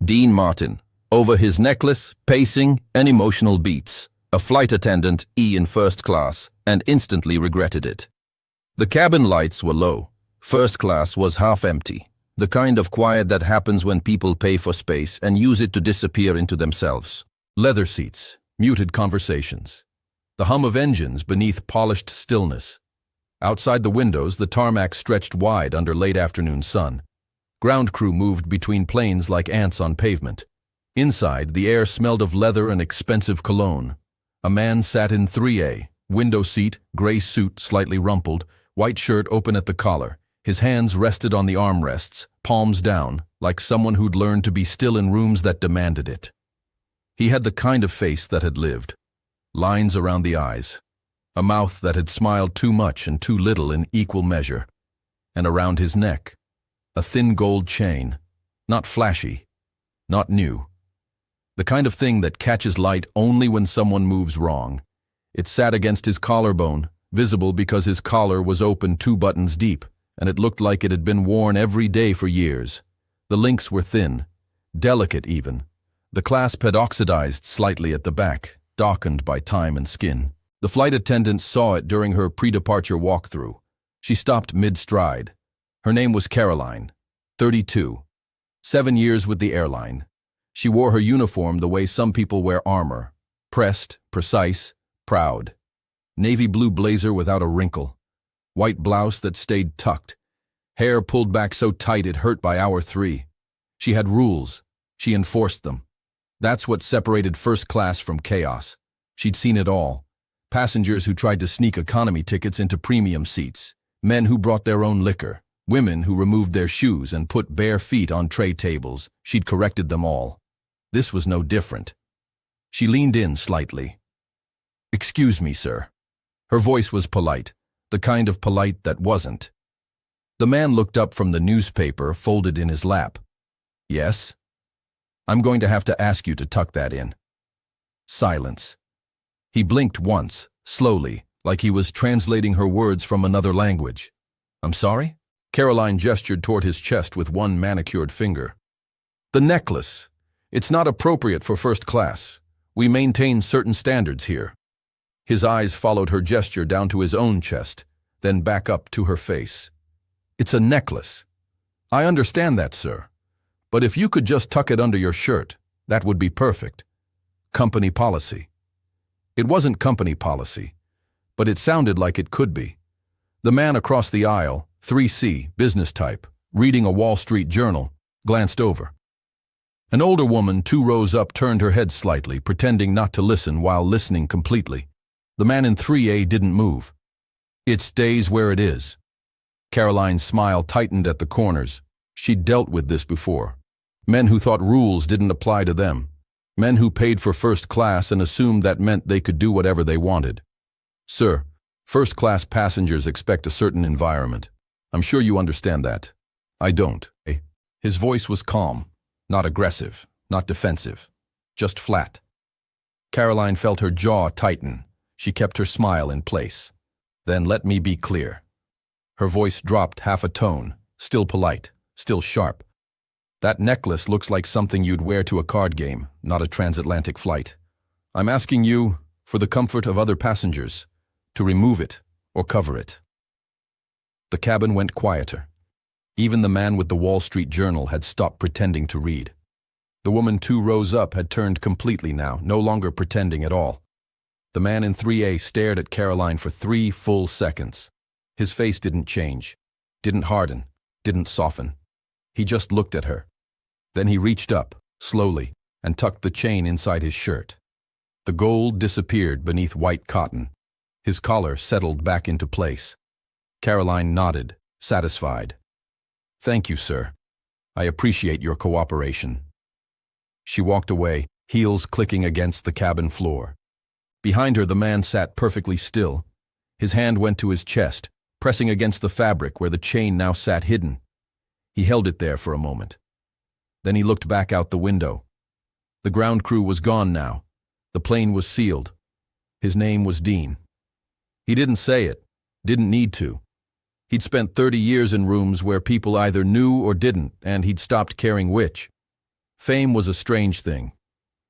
Dean Martin. Over his necklace, pacing, and emotional beats. A flight attendant, in first class, and instantly regretted it. The cabin lights were low. First class was half empty. The kind of quiet that happens when people pay for space and use it to disappear into themselves. Leather seats, muted conversations. The hum of engines beneath polished stillness. Outside the windows, the tarmac stretched wide under late afternoon sun. Ground crew moved between planes like ants on pavement. Inside, the air smelled of leather and expensive cologne. A man sat in 3A, window seat, gray suit slightly rumpled, white shirt open at the collar. His hands rested on the armrests, palms down, like someone who'd learned to be still in rooms that demanded it. He had the kind of face that had lived. Lines around the eyes. A mouth that had smiled too much and too little in equal measure. And around his neck, a thin gold chain. Not flashy. Not new. The kind of thing that catches light only when someone moves wrong. It sat against his collarbone, visible because his collar was open 2 buttons deep, and it looked like it had been worn every day for years. The links were thin, delicate even. The clasp had oxidized slightly at the back, darkened by time and skin. The flight attendant saw it during her pre-departure walkthrough. She stopped mid-stride. Her name was Caroline, 32. 7 years with the airline. She wore her uniform the way some people wear armor. Pressed, precise, proud. Navy blue blazer without a wrinkle. White blouse that stayed tucked. Hair pulled back so tight it hurt by hour 3. She had rules. She enforced them. That's what separated first class from chaos. She'd seen it all. Passengers who tried to sneak economy tickets into premium seats. Men who brought their own liquor. Women who removed their shoes and put bare feet on tray tables. She'd corrected them all. This was no different. She leaned in slightly. "Excuse me, sir." Her voice was polite, the kind of polite that wasn't. The man looked up from the newspaper folded in his lap. "Yes? I'm going to have to ask you to tuck that in." Silence. He blinked once, slowly, like he was translating her words from another language. "I'm sorry?" Caroline gestured toward his chest with one manicured finger. "The necklace. It's not appropriate for first class. We maintain certain standards here." His eyes followed her gesture down to his own chest, then back up to her face. "It's a necklace. I understand that, sir. But if you could just tuck it under your shirt, that would be perfect. Company policy." It wasn't company policy, but it sounded like it could be. The man across the aisle, 3C, business type, reading a Wall Street journal, glanced over. An older woman 2 rows up turned her head slightly, pretending not to listen while listening completely. The man in 3A didn't move. "It stays where it is." Caroline's smile tightened at the corners. She'd dealt with this before. Men who thought rules didn't apply to them. Men who paid for first class and assumed that meant they could do whatever they wanted. "Sir, first-class passengers expect a certain environment. I'm sure you understand that." "I don't." His voice was calm. Not aggressive, not defensive, just flat. Caroline felt her jaw tighten. She kept her smile in place. "Then let me be clear." Her voice dropped half a tone, still polite, still sharp. "That necklace looks like something you'd wear to a card game, not a transatlantic flight. I'm asking you, for the comfort of other passengers, to remove it or cover it." The cabin went quieter. Even the man with the Wall Street Journal had stopped pretending to read. The woman 2 rows up had turned completely now, no longer pretending at all. The man in 3A stared at Caroline for 3 full seconds. His face didn't change, didn't harden, didn't soften. He just looked at her. Then he reached up, slowly, and tucked the chain inside his shirt. The gold disappeared beneath white cotton. His collar settled back into place. Caroline nodded, satisfied. "Thank you, sir. I appreciate your cooperation." She walked away, heels clicking against the cabin floor. Behind her, the man sat perfectly still. His hand went to his chest, pressing against the fabric where the chain now sat hidden. He held it there for a moment. Then he looked back out the window. The ground crew was gone now. The plane was sealed. His name was Dean. He didn't say it, didn't need to. He'd spent 30 years in rooms where people either knew or didn't, and he'd stopped caring which. Fame was a strange thing.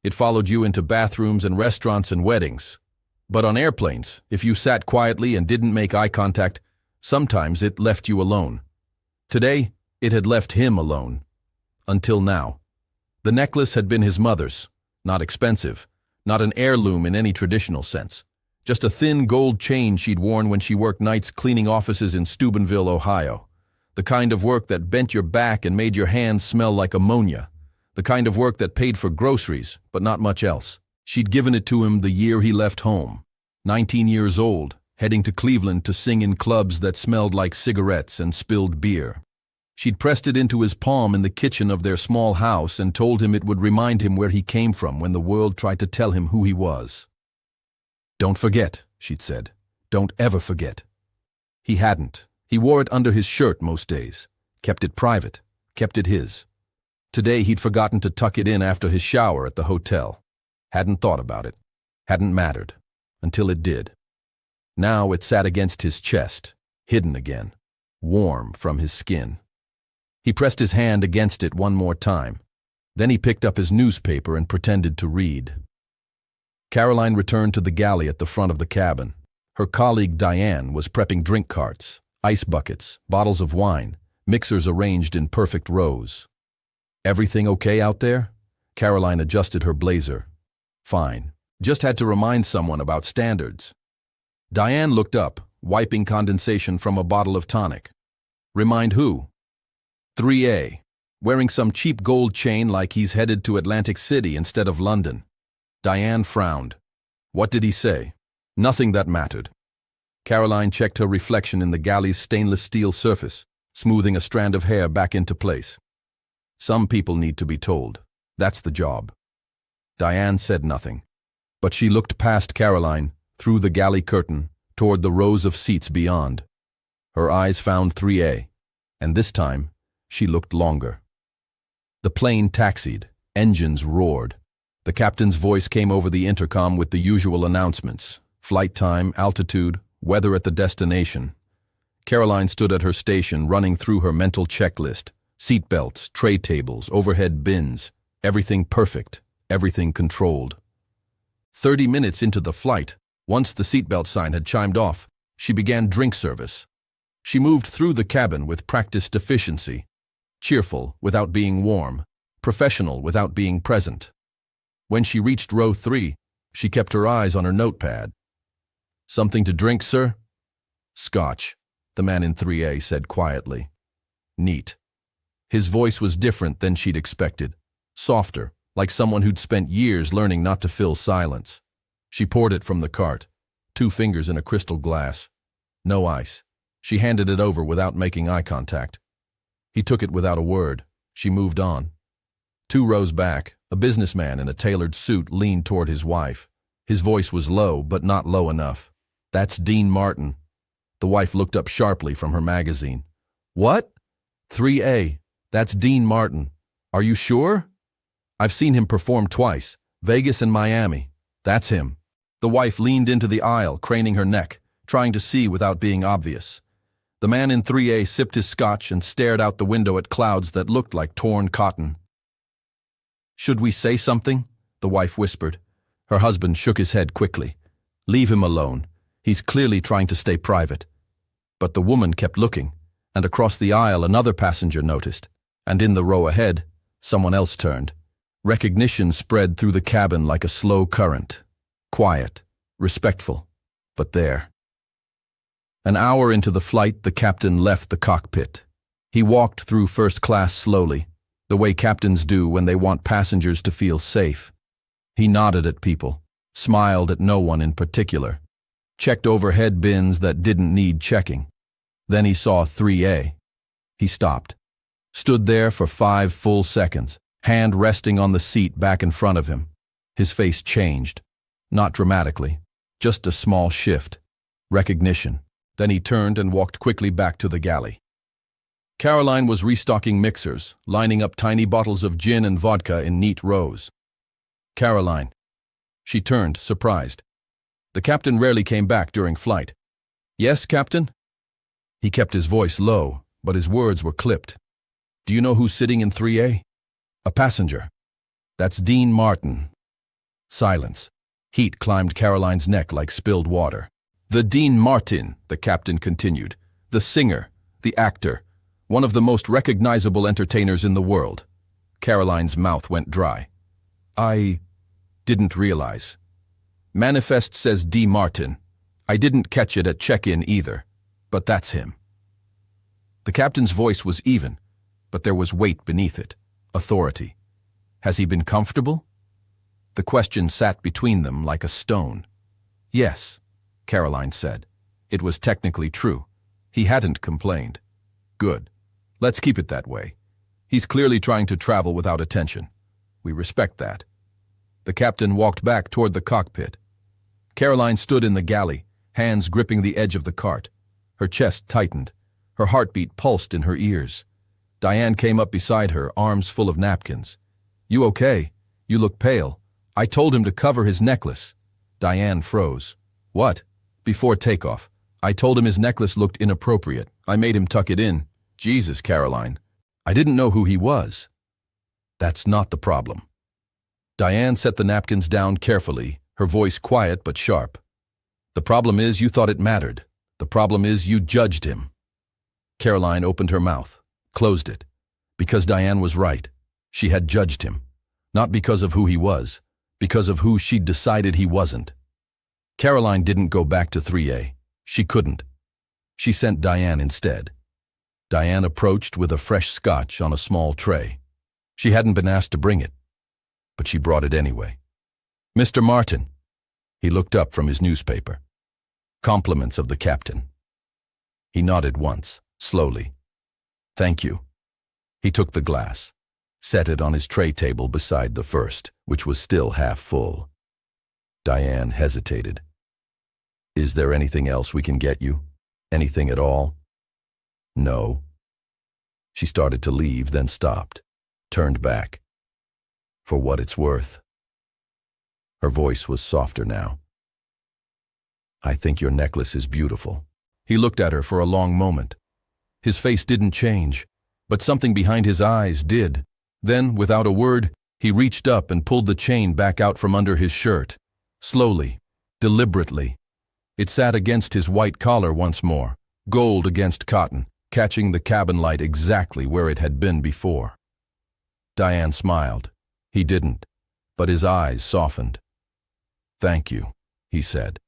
It followed you into bathrooms and restaurants and weddings. But on airplanes, if you sat quietly and didn't make eye contact, sometimes it left you alone. Today, it had left him alone. Until now. The necklace had been his mother's, not expensive, not an heirloom in any traditional sense. Just a thin gold chain she'd worn when she worked nights cleaning offices in Steubenville, Ohio. The kind of work that bent your back and made your hands smell like ammonia. The kind of work that paid for groceries, but not much else. She'd given it to him the year he left home. 19 years old, heading to Cleveland to sing in clubs that smelled like cigarettes and spilled beer. She'd pressed it into his palm in the kitchen of their small house and told him it would remind him where he came from when the world tried to tell him who he was. "Don't forget," she'd said. "Don't ever forget." He hadn't. He wore it under his shirt most days. Kept it private. Kept it his. Today he'd forgotten to tuck it in after his shower at the hotel. Hadn't thought about it. Hadn't mattered. Until it did. Now it sat against his chest, hidden again, warm from his skin. He pressed his hand against it one more time. Then he picked up his newspaper and pretended to read. Caroline returned to the galley at the front of the cabin. Her colleague Diane was prepping drink carts, ice buckets, bottles of wine, mixers arranged in perfect rows. "Everything okay out there?" Caroline adjusted her blazer. "Fine. Just had to remind someone about standards." Diane looked up, wiping condensation from a bottle of tonic. "Remind who?" 3A, wearing some cheap gold chain like he's headed to Atlantic City instead of London. Diane frowned. "What did he say?" "Nothing that mattered." Caroline checked her reflection in the galley's stainless steel surface, smoothing a strand of hair back into place. "Some people need to be told. That's the job." Diane said nothing, but she looked past Caroline, through the galley curtain, toward the rows of seats beyond. Her eyes found 3A, and this time, she looked longer. The plane taxied, engines roared. The captain's voice came over the intercom with the usual announcements: flight time, altitude, weather at the destination. Caroline stood at her station, running through her mental checklist: seat belts, tray tables, overhead bins, everything perfect, everything controlled. 30 minutes into the flight, once the seatbelt sign had chimed off, she began drink service. She moved through the cabin with practiced efficiency, cheerful without being warm, professional without being present. When she reached row 3, she kept her eyes on her notepad. "Something to drink, sir?" "Scotch," the man in 3A said quietly. "Neat." His voice was different than she'd expected, softer, like someone who'd spent years learning not to fill silence. She poured it from the cart, 2 fingers in a crystal glass. No ice. She handed it over without making eye contact. He took it without a word. She moved on. 2 rows back, a businessman in a tailored suit leaned toward his wife. His voice was low, but not low enough. "That's Dean Martin." The wife looked up sharply from her magazine. "What?" 3A. "That's Dean Martin. Are you sure?" "I've seen him perform twice, Vegas and Miami. That's him." The wife leaned into the aisle, craning her neck, trying to see without being obvious. The man in 3A sipped his scotch and stared out the window at clouds that looked like torn cotton. "Should we say something?" the wife whispered. Her husband shook his head quickly. "Leave him alone. He's clearly trying to stay private." But the woman kept looking, and across the aisle another passenger noticed, and in the row ahead, someone else turned. Recognition spread through the cabin like a slow current. Quiet, respectful, but there. An hour into the flight, the captain left the cockpit. He walked through first class slowly, the way captains do when they want passengers to feel safe. He nodded at people, smiled at no one in particular, checked overhead bins that didn't need checking. Then he saw 3A. He stopped, stood there for 5 full seconds, hand resting on the seat back in front of him. His face changed, not dramatically, just a small shift, recognition. Then he turned and walked quickly back to the galley. Caroline was restocking mixers, lining up tiny bottles of gin and vodka in neat rows. "Caroline." She turned, surprised. The captain rarely came back during flight. "Yes, Captain?" He kept his voice low, but his words were clipped. "Do you know who's sitting in 3A? A passenger." That's Dean Martin. Silence. Heat climbed Caroline's neck like spilled water. The Dean Martin, the captain continued. The singer, the actor, one of the most recognizable entertainers in the world. Caroline's mouth went dry. I didn't realize. Manifest says D. Martin. I didn't catch it at check-in either, but that's him. The captain's voice was even, but there was weight beneath it, authority. Has he been comfortable? The question sat between them like a stone. Yes, Caroline said. It was technically true. He hadn't complained. Good. Let's keep it that way. He's clearly trying to travel without attention. We respect that. The captain walked back toward the cockpit. Caroline stood in the galley, hands gripping the edge of the cart. Her chest tightened. Her heartbeat pulsed in her ears. Diane came up beside her, arms full of napkins. You okay? You look pale. I told him to cover his necklace. Diane froze. What? Before takeoff. I told him his necklace looked inappropriate. I made him tuck it in. Jesus, Caroline. I didn't know who he was. That's not the problem. Diane set the napkins down carefully, her voice quiet but sharp. The problem is you thought it mattered. The problem is you judged him. Caroline opened her mouth, closed it. Because Diane was right. She had judged him. Not because of who he was, because of who she'd decided he wasn't. Caroline didn't go back to 3A. She couldn't. She sent Diane instead. Diane approached with a fresh scotch on a small tray. She hadn't been asked to bring it, but she brought it anyway. Mr. Martin. He looked up from his newspaper. Compliments of the captain. He nodded once, slowly. Thank you. He took the glass, set it on his tray table beside the first, which was still half full. Diane hesitated. Is there anything else we can get you? Anything at all? No. She started to leave, then stopped, turned back. For what it's worth. Her voice was softer now. I think your necklace is beautiful. He looked at her for a long moment. His face didn't change, but something behind his eyes did. Then, without a word, he reached up and pulled the chain back out from under his shirt. Slowly, deliberately. It sat against his white collar once more, gold against cotton, catching the cabin light exactly where it had been before. Diane smiled. He didn't, but his eyes softened. Thank you, he said.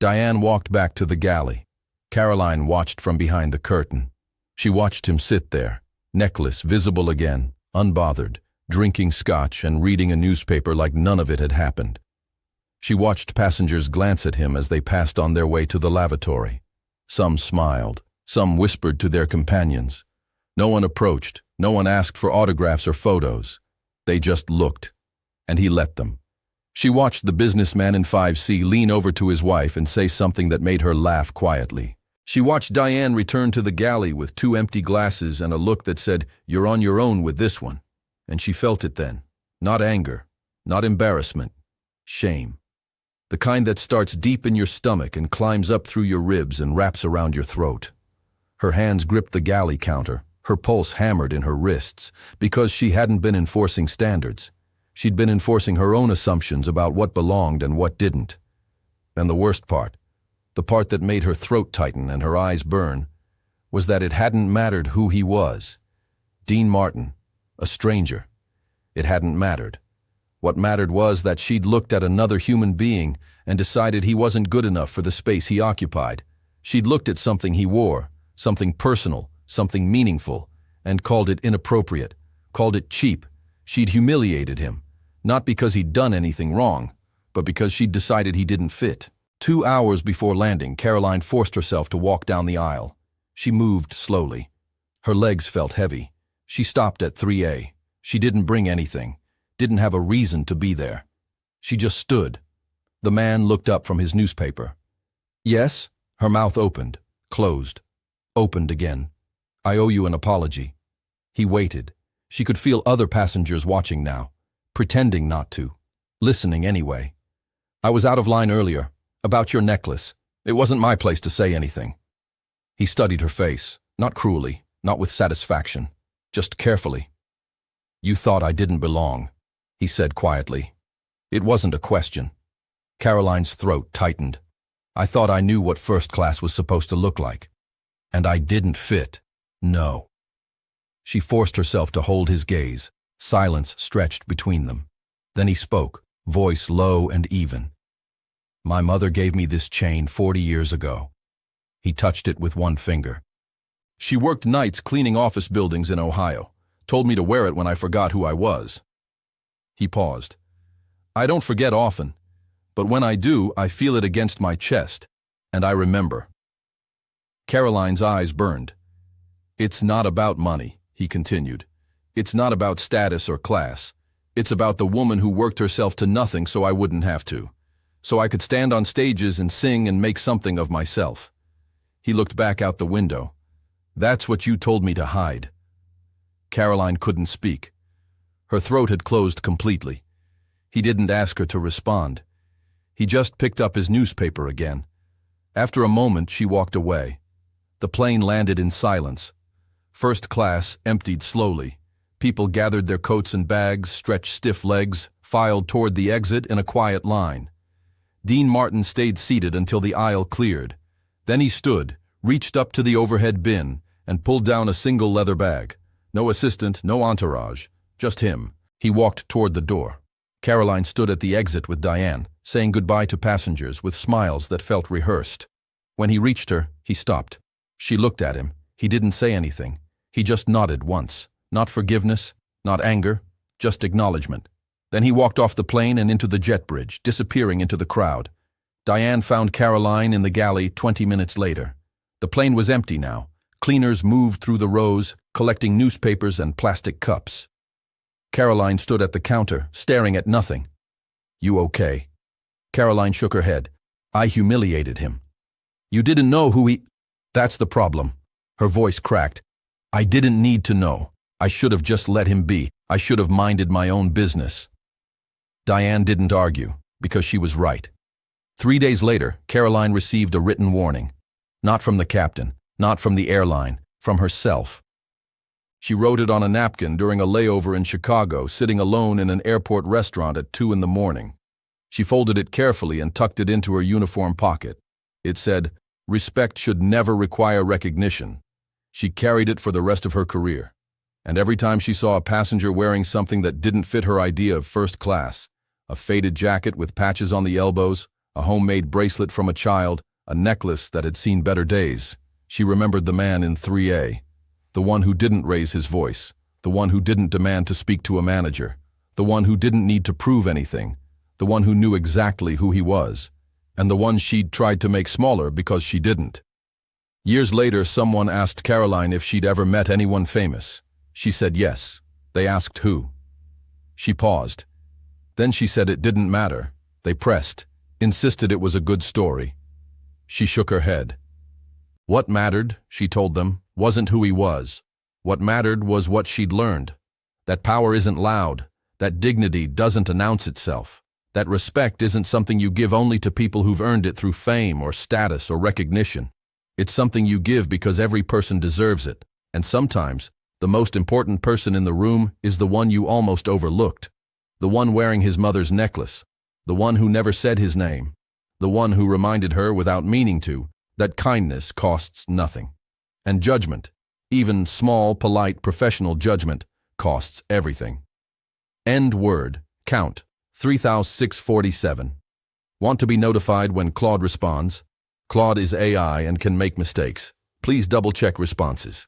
Diane walked back to the galley. Caroline watched from behind the curtain. She watched him sit there, necklace visible again, unbothered, drinking scotch and reading a newspaper like none of it had happened. She watched passengers glance at him as they passed on their way to the lavatory. Some smiled, some whispered to their companions. No one approached, no one asked for autographs or photos. They just looked, and he let them. She watched the businessman in 5C lean over to his wife and say something that made her laugh quietly. She watched Diane return to the galley with 2 empty glasses and a look that said, "You're on your own with this one." And she felt it then. Not anger, not embarrassment, shame. The kind that starts deep in your stomach and climbs up through your ribs and wraps around your throat. Her hands gripped the galley counter, her pulse hammered in her wrists, because she hadn't been enforcing standards. She'd been enforcing her own assumptions about what belonged and what didn't. And the worst part, the part that made her throat tighten and her eyes burn, was that it hadn't mattered who he was. Dean Martin, a stranger. It hadn't mattered. What mattered was that she'd looked at another human being and decided he wasn't good enough for the space he occupied. She'd looked at something he wore, something personal, something meaningful, and called it inappropriate, called it cheap. She'd humiliated him, not because he'd done anything wrong, but because she'd decided he didn't fit. 2 hours before landing, Caroline forced herself to walk down the aisle. She moved slowly. Her legs felt heavy. She stopped at 3A. She didn't bring anything, didn't have a reason to be there. She just stood. The man looked up from his newspaper. Yes? Her mouth opened, closed, opened again. I owe you an apology. He waited. She could feel other passengers watching now, pretending not to, listening anyway. I was out of line earlier, about your necklace. It wasn't my place to say anything. He studied her face, not cruelly, not with satisfaction, just carefully. You thought I didn't belong. he said quietly. It wasn't a question. Caroline's throat tightened. I thought I knew what first class was supposed to look like. And I didn't fit. No. She forced herself to hold his gaze. Silence stretched between them. Then he spoke, voice low and even. My mother gave me this chain 40 years ago. He touched it with one finger. She worked nights cleaning office buildings in Ohio. Told me to wear it when I forgot who I was. He paused. I don't forget often, but when I do, I feel it against my chest, and I remember. Caroline's eyes burned. It's not about money, he continued. It's not about status or class. It's about the woman who worked herself to nothing so I wouldn't have to. So I could stand on stages and sing and make something of myself. He looked back out the window. That's what you told me to hide. Caroline couldn't speak. Her throat had closed completely. He didn't ask her to respond. He just picked up his newspaper again. After a moment, she walked away. The plane landed in silence. First class emptied slowly. People gathered their coats and bags, stretched stiff legs, filed toward the exit in a quiet line. Dean Martin stayed seated until the aisle cleared. Then he stood, reached up to the overhead bin, and pulled down a single leather bag. No assistant, no entourage, just him. He walked toward the door. Caroline stood at the exit with Diane, saying goodbye to passengers with smiles that felt rehearsed. When he reached her, he stopped. She looked at him. He didn't say anything. He just nodded once. Not forgiveness, not anger, just acknowledgement. Then he walked off the plane and into the jet bridge, disappearing into the crowd. Diane found Caroline in the galley 20 minutes later. The plane was empty now. Cleaners moved through the rows, collecting newspapers and plastic cups. Caroline stood at the counter, staring at nothing. You okay? Caroline shook her head. I humiliated him. You didn't know who he... That's the problem. Her voice cracked. I didn't need to know. I should have just let him be. I should have minded my own business. Diane didn't argue, because she was right. 3 days later, Caroline received a written warning. Not from the captain, not from the airline, from herself. She wrote it on a napkin during a layover in Chicago, sitting alone in an airport restaurant at 2 a.m. She folded it carefully and tucked it into her uniform pocket. It said, "Respect should never require recognition." She carried it for the rest of her career. And every time she saw a passenger wearing something that didn't fit her idea of first class, a faded jacket with patches on the elbows, a homemade bracelet from a child, a necklace that had seen better days, she remembered the man in 3A, the one who didn't raise his voice, the one who didn't demand to speak to a manager, the one who didn't need to prove anything, the one who knew exactly who he was, and the one she'd tried to make smaller because she didn't. Years later, someone asked Caroline if she'd ever met anyone famous. She said yes. They asked who. She paused. Then she said it didn't matter. They pressed, insisted it was a good story. She shook her head. What mattered, she told them, wasn't who he was. What mattered was what she'd learned. That power isn't loud. That dignity doesn't announce itself. That respect isn't something you give only to people who've earned it through fame or status or recognition. It's something you give because every person deserves it. And sometimes, the most important person in the room is the one you almost overlooked. The one wearing his mother's necklace. The one who never said his name. The one who reminded her without meaning to that kindness costs nothing. And judgment, even small, polite, professional judgment, costs everything. End word. Count. 3647. Want to be notified when Claude responds? Claude is AI and can make mistakes. Please double-check responses.